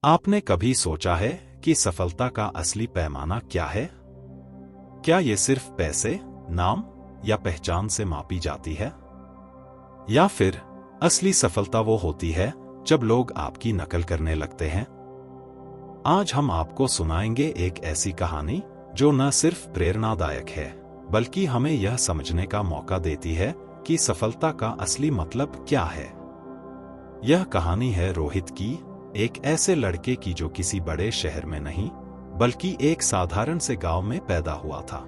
आपने कभी सोचा है कि सफलता का असली पैमाना क्या है? क्या ये सिर्फ पैसे, नाम या पहचान से मापी जाती है? या फिर असली सफलता वो होती है जब लोग आपकी नकल करने लगते हैं? आज हम आपको सुनाएंगे एक ऐसी कहानी जो न सिर्फ प्रेरणादायक है, बल्कि हमें यह समझने का मौका देती है कि सफलता का असली मतलब क्या है। यह कहानी है रोहित की, एक ऐसे लड़के की जो किसी बड़े शहर में नहीं, बल्कि एक साधारण से गांव में पैदा हुआ था।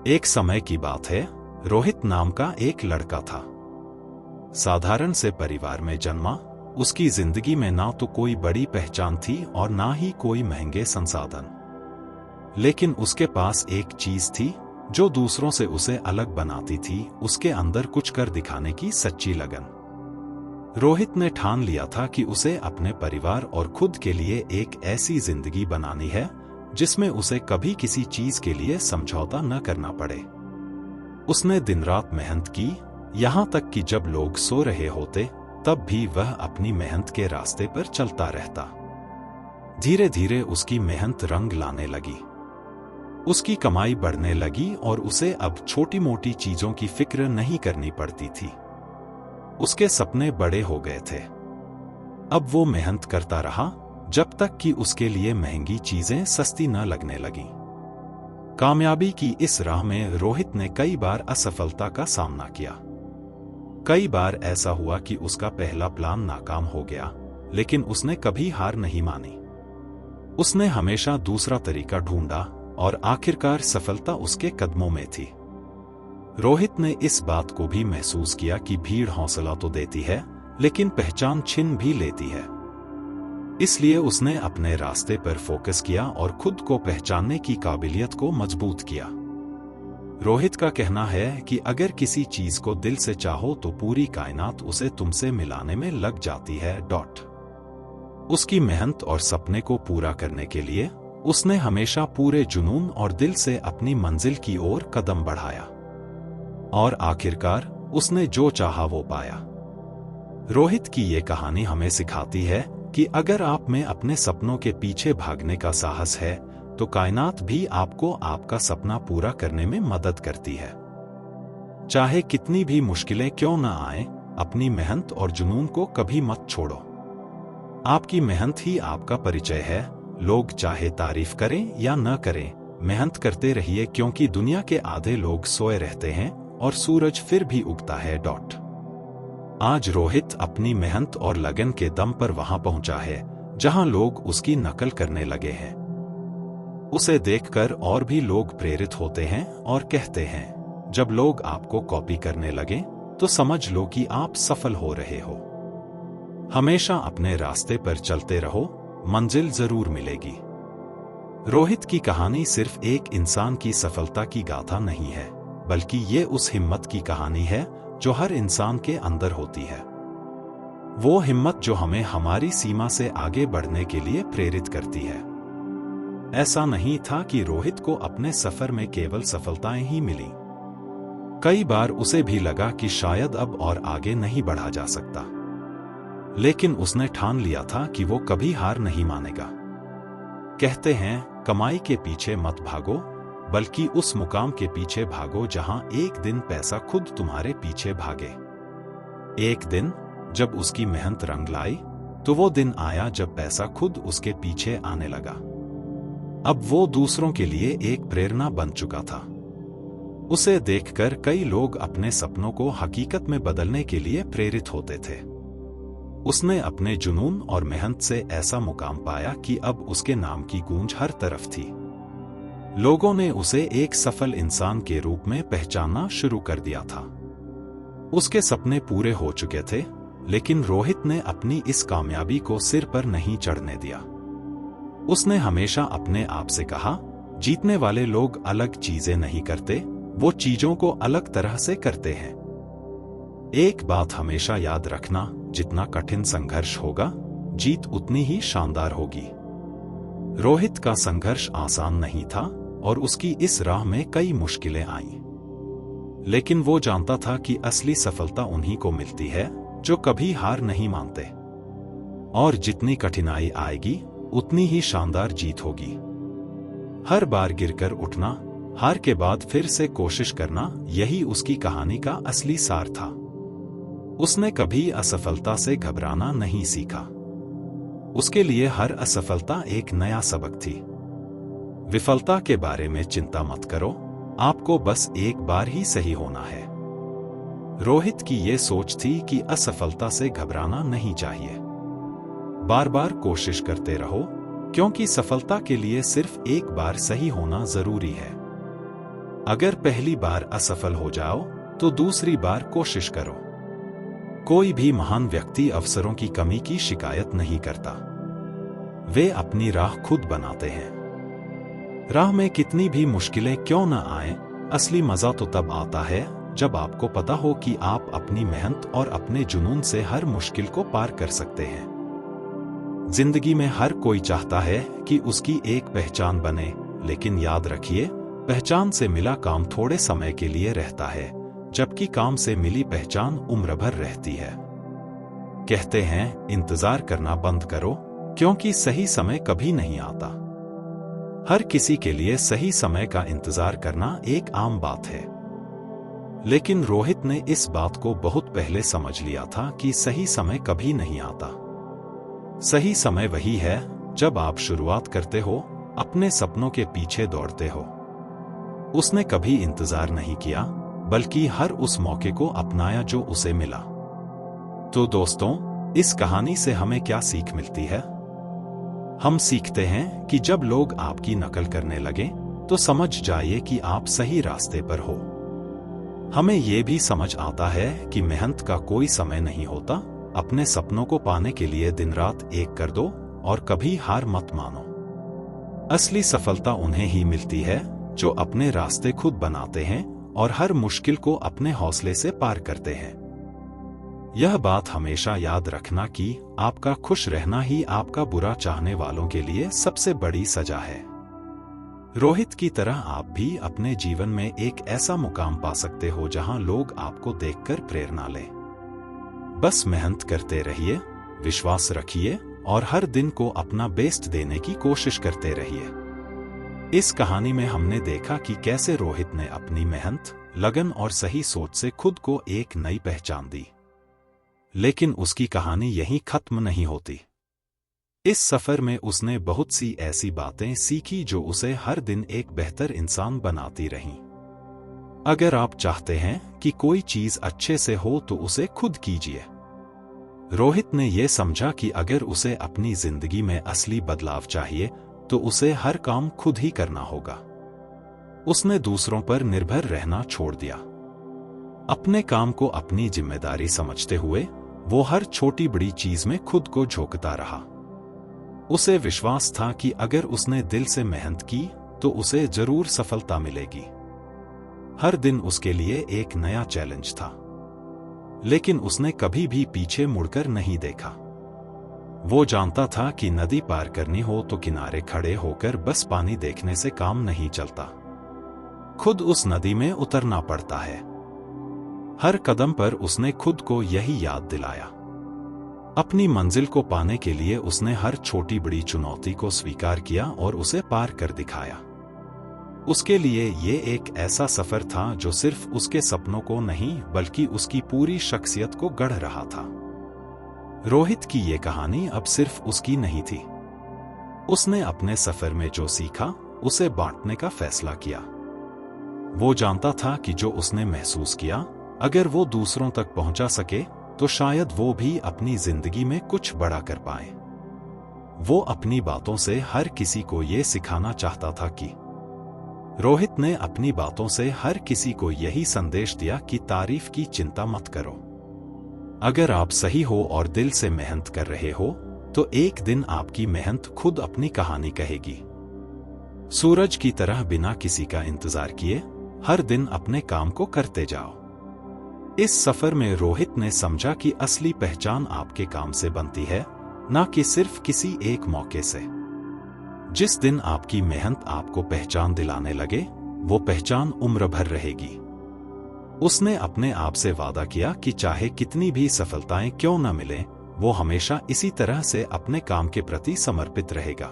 एक समय की बात है, रोहित नाम का एक लड़का था। साधारण से परिवार में जन्मा, उसकी जिंदगी में ना तो कोई बड़ी पहचान थी और ना ही कोई महंगे संसाधन। लेकिन उसके पास एक चीज थी जो दूसरों से उसे अलग बनाती थी, उसके अंदर कुछ कर दिखाने की सच्ची लगन। रोहित ने ठान लिया था कि उसे अपने परिवार और खुद के लिए एक ऐसी जिंदगी बनानी है जिसमें उसे कभी किसी चीज के लिए समझौता न करना पड़े। उसने दिन रात मेहनत की, यहां तक कि जब लोग सो रहे होते तब भी वह अपनी मेहनत के रास्ते पर चलता रहता। धीरे धीरे उसकी मेहनत रंग लाने लगी, उसकी कमाई बढ़ने लगी और उसे अब छोटी मोटी चीजों की फिक्र नहीं करनी पड़ती थी। उसके सपने बड़े हो गए थे। अब वो मेहनत करता रहा जब तक कि उसके लिए महंगी चीजें सस्ती न लगने लगीं। कामयाबी की इस राह में रोहित ने कई बार असफलता का सामना किया। कई बार ऐसा हुआ कि उसका पहला प्लान नाकाम हो गया, लेकिन उसने कभी हार नहीं मानी। उसने हमेशा दूसरा तरीका ढूंढा और आखिरकार सफलता उसके कदमों में थी। रोहित ने इस बात को भी महसूस किया कि भीड़ हौसला तो देती है, लेकिन पहचान छीन भी लेती है। इसलिए उसने अपने रास्ते पर फोकस किया और खुद को पहचानने की काबिलियत को मजबूत किया। रोहित का कहना है कि अगर किसी चीज को दिल से चाहो तो पूरी कायनात उसे तुमसे मिलाने में लग जाती है। उसकी मेहनत और सपने को पूरा करने के लिए उसने हमेशा पूरे जुनून और दिल से अपनी मंजिल की ओर कदम बढ़ाया और आखिरकार उसने जो चाहा वो पाया। रोहित की ये कहानी हमें सिखाती है कि अगर आप में अपने सपनों के पीछे भागने का साहस है तो कायनात भी आपको आपका सपना पूरा करने में मदद करती है। चाहे कितनी भी मुश्किलें क्यों न आए, अपनी मेहनत और जुनून को कभी मत छोड़ो। आपकी मेहनत ही आपका परिचय है। लोग चाहे तारीफ करें या न करें, मेहनत करते रहिए, क्योंकि दुनिया के आधे लोग सोए रहते हैं और सूरज फिर भी उगता है। आज रोहित अपनी मेहनत और लगन के दम पर वहां पहुंचा है जहां लोग उसकी नकल करने लगे हैं। उसे देखकर और भी लोग प्रेरित होते हैं और कहते हैं, जब लोग आपको कॉपी करने लगे तो समझ लो कि आप सफल हो रहे हो। हमेशा अपने रास्ते पर चलते रहो, मंजिल जरूर मिलेगी। रोहित की कहानी सिर्फ एक इंसान की सफलता की गाथा नहीं है, बल्कि ये उस हिम्मत की कहानी है जो हर इंसान के अंदर होती है। वो हिम्मत जो हमें हमारी सीमा से आगे बढ़ने के लिए प्रेरित करती है। ऐसा नहीं था कि रोहित को अपने सफर में केवल सफलताएं ही मिली। कई बार उसे भी लगा कि शायद अब और आगे नहीं बढ़ा जा सकता, लेकिन उसने ठान लिया था कि वो कभी हार नहीं मानेगा। कहते हैं, कमाई के पीछे मत भागो, बल्कि उस मुकाम के पीछे भागो जहां एक दिन पैसा खुद तुम्हारे पीछे भागे। एक दिन जब उसकी मेहनत रंग लाई तो वो दिन आया जब पैसा खुद उसके पीछे आने लगा। अब वो दूसरों के लिए एक प्रेरणा बन चुका था। उसे देखकर कई लोग अपने सपनों को हकीकत में बदलने के लिए प्रेरित होते थे। उसने अपने जुनून और मेहनत से ऐसा मुकाम पाया कि अब उसके नाम की गूंज हर तरफ थी। लोगों ने उसे एक सफल इंसान के रूप में पहचानना शुरू कर दिया था। उसके सपने पूरे हो चुके थे, लेकिन रोहित ने अपनी इस कामयाबी को सिर पर नहीं चढ़ने दिया। उसने हमेशा अपने आप से कहा, जीतने वाले लोग अलग चीजें नहीं करते, वो चीजों को अलग तरह से करते हैं। एक बात हमेशा याद रखना, जितना कठिन संघर्ष होगा, जीत उतनी ही शानदार होगी। रोहित का संघर्ष आसान नहीं था और उसकी इस राह में कई मुश्किलें आईं। लेकिन वो जानता था कि असली सफलता उन्हीं को मिलती है जो कभी हार नहीं मानते। और जितनी कठिनाई आएगी उतनी ही शानदार जीत होगी। हर बार गिरकर उठना, हार के बाद फिर से कोशिश करना, यही उसकी कहानी का असली सार था। उसने कभी असफलता से घबराना नहीं सीखा। उसके लिए हर असफलता एक नया सबक थी। विफलता के बारे में चिंता मत करो, आपको बस एक बार ही सही होना है। रोहित की ये सोच थी कि असफलता से घबराना नहीं चाहिए। बार बार कोशिश करते रहो, क्योंकि सफलता के लिए सिर्फ एक बार सही होना जरूरी है। अगर पहली बार असफल हो जाओ तो दूसरी बार कोशिश करो। कोई भी महान व्यक्ति अवसरों की कमी की शिकायत नहीं करता। वे अपनी राह खुद बनाते हैं। राह में कितनी भी मुश्किलें क्यों न आए, असली मजा तो तब आता है जब आपको पता हो कि आप अपनी मेहनत और अपने जुनून से हर मुश्किल को पार कर सकते हैं। जिंदगी में हर कोई चाहता है कि उसकी एक पहचान बने, लेकिन याद रखिए, पहचान से मिला काम थोड़े समय के लिए रहता है, जबकि काम से मिली पहचान उम्र भर रहती है। कहते हैं, इंतजार करना बंद करो, क्योंकि सही समय कभी नहीं आता। हर किसी के लिए सही समय का इंतजार करना एक आम बात है, लेकिन रोहित ने इस बात को बहुत पहले समझ लिया था कि सही समय कभी नहीं आता। सही समय वही है जब आप शुरुआत करते हो, अपने सपनों के पीछे दौड़ते हो। उसने कभी इंतजार नहीं किया, बल्कि हर उस मौके को अपनाया जो उसे मिला। तो दोस्तों, इस कहानी से हमें क्या सीख मिलती है? हम सीखते हैं कि जब लोग आपकी नकल करने लगे तो समझ जाइए कि आप सही रास्ते पर हो। हमें यह भी समझ आता है कि मेहनत का कोई समय नहीं होता। अपने सपनों को पाने के लिए दिन रात एक कर दो और कभी हार मत मानो। असली सफलता उन्हें ही मिलती है जो अपने रास्ते खुद बनाते हैं और हर मुश्किल को अपने हौसले से पार करते हैं। यह बात हमेशा याद रखना कि आपका खुश रहना ही आपका बुरा चाहने वालों के लिए सबसे बड़ी सजा है। रोहित की तरह आप भी अपने जीवन में एक ऐसा मुकाम पा सकते हो जहां लोग आपको देखकर प्रेरणा लें। बस मेहनत करते रहिए, विश्वास रखिए और हर दिन को अपना बेस्ट देने की कोशिश करते रहिए। इस कहानी में हमने देखा कि कैसे रोहित ने अपनी मेहनत, लगन और सही सोच से खुद को एक नई पहचान दी। लेकिन उसकी कहानी यहीं खत्म नहीं होती। इस सफर में उसने बहुत सी ऐसी बातें सीखी जो उसे हर दिन एक बेहतर इंसान बनाती रहीं। अगर आप चाहते हैं कि कोई चीज अच्छे से हो तो उसे खुद कीजिए। रोहित ने यह समझा कि अगर उसे अपनी जिंदगी में असली बदलाव चाहिए तो उसे हर काम खुद ही करना होगा। उसने दूसरों पर निर्भर रहना छोड़ दिया। अपने काम को अपनी जिम्मेदारी समझते हुए वो हर छोटी बड़ी चीज में खुद को झोंकता रहा। उसे विश्वास था कि अगर उसने दिल से मेहनत की तो उसे जरूर सफलता मिलेगी। हर दिन उसके लिए एक नया चैलेंज था, लेकिन उसने कभी भी पीछे मुड़कर नहीं देखा। वो जानता था कि नदी पार करनी हो तो किनारे खड़े होकर बस पानी देखने से काम नहीं चलता, खुद उस नदी में उतरना पड़ता है। हर कदम पर उसने खुद को यही याद दिलाया। अपनी मंजिल को पाने के लिए उसने हर छोटी बड़ी चुनौती को स्वीकार किया और उसे पार कर दिखाया। उसके लिए ये एक ऐसा सफर था जो सिर्फ उसके सपनों को नहीं बल्कि उसकी पूरी शख्सियत को गढ़ रहा था। रोहित की ये कहानी अब सिर्फ उसकी नहीं थी। उसने अपने सफर में जो सीखा उसे बांटने का फैसला किया। वो जानता था कि जो उसने महसूस किया अगर वो दूसरों तक पहुंचा सके तो शायद वो भी अपनी जिंदगी में कुछ बड़ा कर पाए। वो अपनी बातों से हर किसी को ये सिखाना चाहता था कि रोहित ने अपनी बातों से हर किसी को यही संदेश दिया कि तारीफ की चिंता मत करो। अगर आप सही हो और दिल से मेहनत कर रहे हो तो एक दिन आपकी मेहनत खुद अपनी कहानी कहेगी। सूरज की तरह बिना किसी का इंतजार किए हर दिन अपने काम को करते जाओ। इस सफर में रोहित ने समझा कि असली पहचान आपके काम से बनती है, ना कि सिर्फ किसी एक मौके से। जिस दिन आपकी मेहनत आपको पहचान दिलाने लगे, वो पहचान उम्र भर रहेगी। उसने अपने आप से वादा किया कि चाहे कितनी भी सफलताएं क्यों न मिलें, वो हमेशा इसी तरह से अपने काम के प्रति समर्पित रहेगा।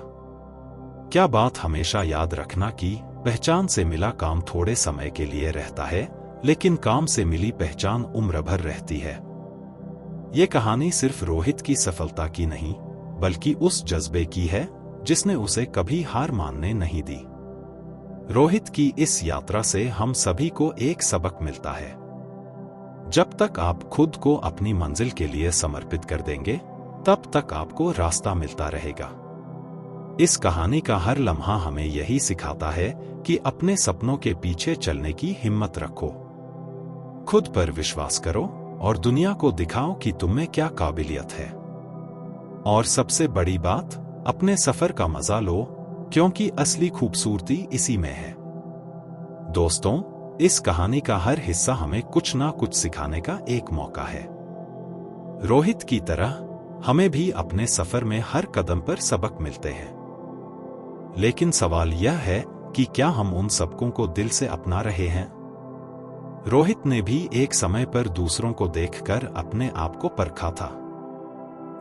क्या बात हमेशा याद रखना कि पहचान से मिला काम थोड़े समय के लिए रहता है, लेकिन काम से मिली पहचान उम्र भर रहती है। ये कहानी सिर्फ रोहित की सफलता की नहीं, बल्कि उस जज्बे की है जिसने उसे कभी हार मानने नहीं दी। रोहित की इस यात्रा से हम सभी को एक सबक मिलता है। जब तक आप खुद को अपनी मंजिल के लिए समर्पित कर देंगे, तब तक आपको रास्ता मिलता रहेगा। इस कहानी का हर लम्हा हमें यही सिखाता है कि अपने सपनों के पीछे चलने की हिम्मत रखो, खुद पर विश्वास करो और दुनिया को दिखाओ कि तुम में क्या काबिलियत है। और सबसे बड़ी बात, अपने सफर का मजा लो, क्योंकि असली खूबसूरती इसी में है। दोस्तों, इस कहानी का हर हिस्सा हमें कुछ ना कुछ सिखाने का एक मौका है। रोहित की तरह हमें भी अपने सफर में हर कदम पर सबक मिलते हैं। लेकिन सवाल यह है कि क्या हम उन सबकों को दिल से अपना रहे हैं? रोहित ने भी एक समय पर दूसरों को देखकर अपने आप को परखा था,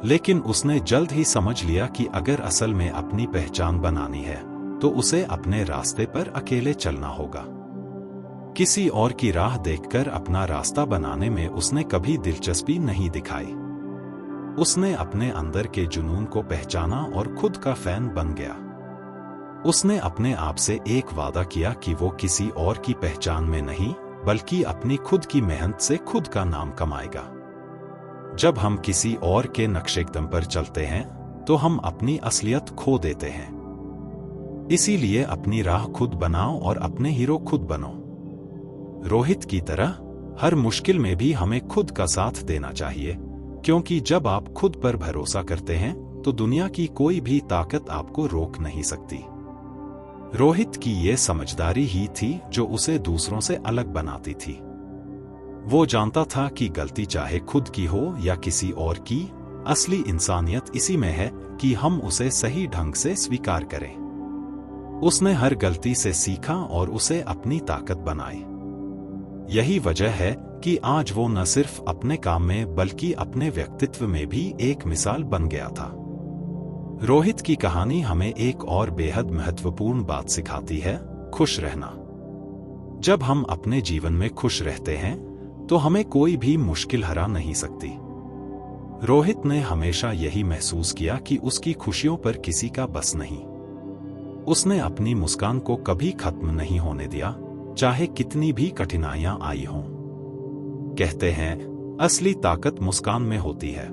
लेकिन उसने जल्द ही समझ लिया कि अगर असल में अपनी पहचान बनानी है तो उसे अपने रास्ते पर अकेले चलना होगा। किसी और की राह देखकर अपना रास्ता बनाने में उसने कभी दिलचस्पी नहीं दिखाई। उसने अपने अंदर के जुनून को पहचाना और खुद का फैन बन गया। उसने अपने आप से एक वादा किया कि वो किसी और की पहचान में नहीं, बल्कि अपनी खुद की मेहनत से खुद का नाम कमाएगा। जब हम किसी और के नक्शेकदम पर चलते हैं तो हम अपनी असलियत खो देते हैं। इसीलिए अपनी राह खुद बनाओ और अपने हीरो खुद बनो। रोहित की तरह हर मुश्किल में भी हमें खुद का साथ देना चाहिए, क्योंकि जब आप खुद पर भरोसा करते हैं तो दुनिया की कोई भी ताकत आपको रोक नहीं सकती। रोहित की ये समझदारी ही थी जो उसे दूसरों से अलग बनाती थी। वो जानता था कि गलती चाहे खुद की हो या किसी और की, असली इंसानियत इसी में है कि हम उसे सही ढंग से स्वीकार करें। उसने हर गलती से सीखा और उसे अपनी ताकत बनाई। यही वजह है कि आज वो न सिर्फ अपने काम में बल्कि अपने व्यक्तित्व में भी एक मिसाल बन गया था। रोहित की कहानी हमें एक और बेहद महत्वपूर्ण बात सिखाती है, खुश रहना। जब हम अपने जीवन में खुश रहते हैं तो हमें कोई भी मुश्किल हरा नहीं सकती। रोहित ने हमेशा यही महसूस किया कि उसकी खुशियों पर किसी का बस नहीं। उसने अपनी मुस्कान को कभी खत्म नहीं होने दिया, चाहे कितनी भी कठिनाइयां आई हों। कहते हैं, असली ताकत मुस्कान में होती है।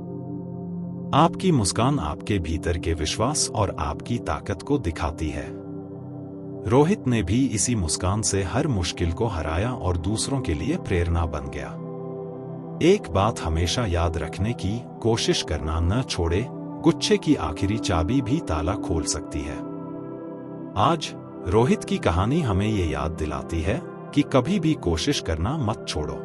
आपकी मुस्कान आपके भीतर के विश्वास और आपकी ताकत को दिखाती है। रोहित ने भी इसी मुस्कान से हर मुश्किल को हराया और दूसरों के लिए प्रेरणा बन गया। एक बात हमेशा याद रखने की कोशिश करना न छोड़े, गुच्छे की आखिरी चाबी भी ताला खोल सकती है। आज रोहित की कहानी हमें ये याद दिलाती है कि कभी भी कोशिश करना मत छोड़ो।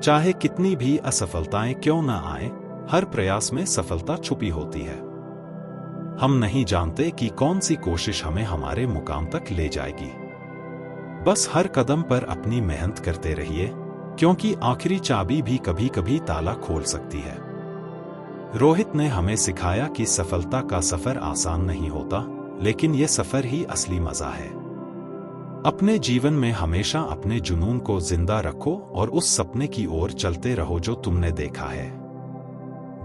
चाहे कितनी भी असफलताएं क्यों न आए, हर प्रयास में सफलता छुपी होती है। हम नहीं जानते कि कौन सी कोशिश हमें हमारे मुकाम तक ले जाएगी। बस हर कदम पर अपनी मेहनत करते रहिए, क्योंकि आखिरी चाबी भी कभी कभी ताला खोल सकती है। रोहित ने हमें सिखाया कि सफलता का सफर आसान नहीं होता, लेकिन यह सफर ही असली मजा है। अपने जीवन में हमेशा अपने जुनून को जिंदा रखो और उस सपने की ओर चलते रहो जो तुमने देखा है।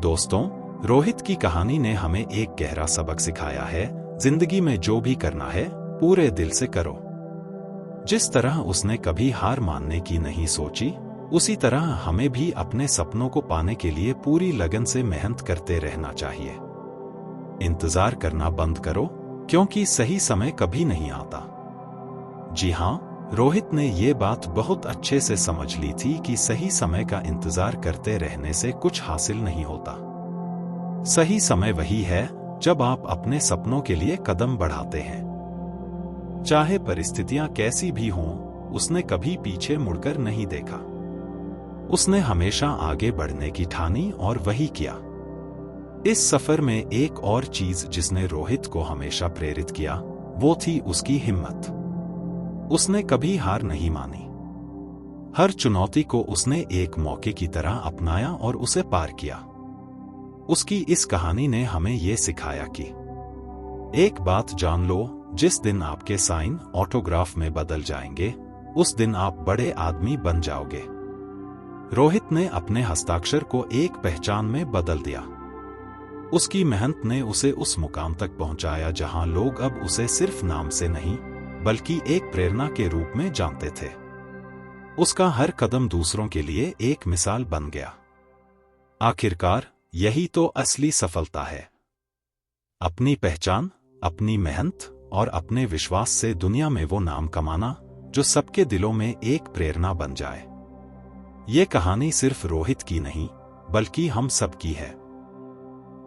दोस्तों, रोहित की कहानी ने हमें एक गहरा सबक सिखाया है, जिंदगी में जो भी करना है पूरे दिल से करो। जिस तरह उसने कभी हार मानने की नहीं सोची, उसी तरह हमें भी अपने सपनों को पाने के लिए पूरी लगन से मेहनत करते रहना चाहिए। इंतजार करना बंद करो, क्योंकि सही समय कभी नहीं आता। जी हाँ, रोहित ने ये बात बहुत अच्छे से समझ ली थी कि सही समय का इंतजार करते रहने से कुछ हासिल नहीं होता। सही समय वही है जब आप अपने सपनों के लिए कदम बढ़ाते हैं। चाहे परिस्थितियां कैसी भी हों, उसने कभी पीछे मुड़कर नहीं देखा। उसने हमेशा आगे बढ़ने की ठानी और वही किया। इस सफर में एक और चीज जिसने रोहित को हमेशा प्रेरित किया, वो थी उसकी हिम्मत। उसने कभी हार नहीं मानी। हर चुनौती को उसने एक मौके की तरह अपनाया और उसे पार किया। उसकी इस कहानी ने हमें ये सिखाया कि एक बात जान लो, जिस दिन आपके साइन ऑटोग्राफ में बदल जाएंगे, उस दिन आप बड़े आदमी बन जाओगे। रोहित ने अपने हस्ताक्षर को एक पहचान में बदल दिया। उसकी मेहनत ने उसे उस मुकाम तक पहुंचाया जहां लोग अब उसे सिर्फ नाम से नहीं, बल्कि एक प्रेरणा के रूप में जानते थे। उसका हर कदम दूसरों के लिए एक मिसाल बन गया। आखिरकार यही तो असली सफलता है, अपनी पहचान, अपनी मेहनत और अपने विश्वास से दुनिया में वो नाम कमाना जो सबके दिलों में एक प्रेरणा बन जाए। ये कहानी सिर्फ रोहित की नहीं, बल्कि हम सब की है,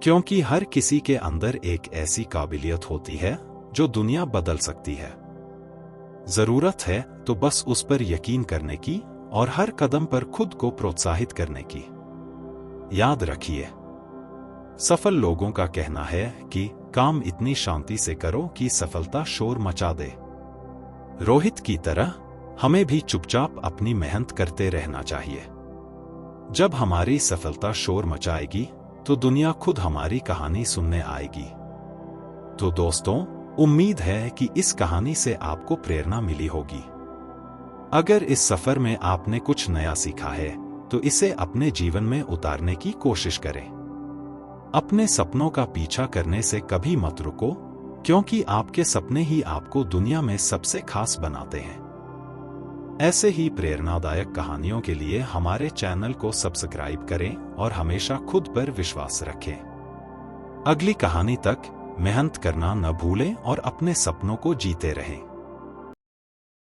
क्योंकि हर किसी के अंदर एक ऐसी काबिलियत होती है जो दुनिया बदल सकती है। जरूरत है तो बस उस पर यकीन करने की और हर कदम पर खुद को प्रोत्साहित करने की। याद रखिए, सफल लोगों का कहना है कि काम इतनी शांति से करो कि सफलता शोर मचा दे। रोहित की तरह हमें भी चुपचाप अपनी मेहनत करते रहना चाहिए। जब हमारी सफलता शोर मचाएगी तो दुनिया खुद हमारी कहानी सुनने आएगी। तो दोस्तों, उम्मीद है कि इस कहानी से आपको प्रेरणा मिली होगी। अगर इस सफर में आपने कुछ नया सीखा है तो इसे अपने जीवन में उतारने की कोशिश करें। अपने सपनों का पीछा करने से कभी मत रुको, क्योंकि आपके सपने ही आपको दुनिया में सबसे खास बनाते हैं। ऐसे ही प्रेरणादायक कहानियों के लिए हमारे चैनल को सब्सक्राइब करें और हमेशा खुद पर विश्वास रखें। अगली कहानी तक मेहनत करना न भूलें और अपने सपनों को जीते रहें।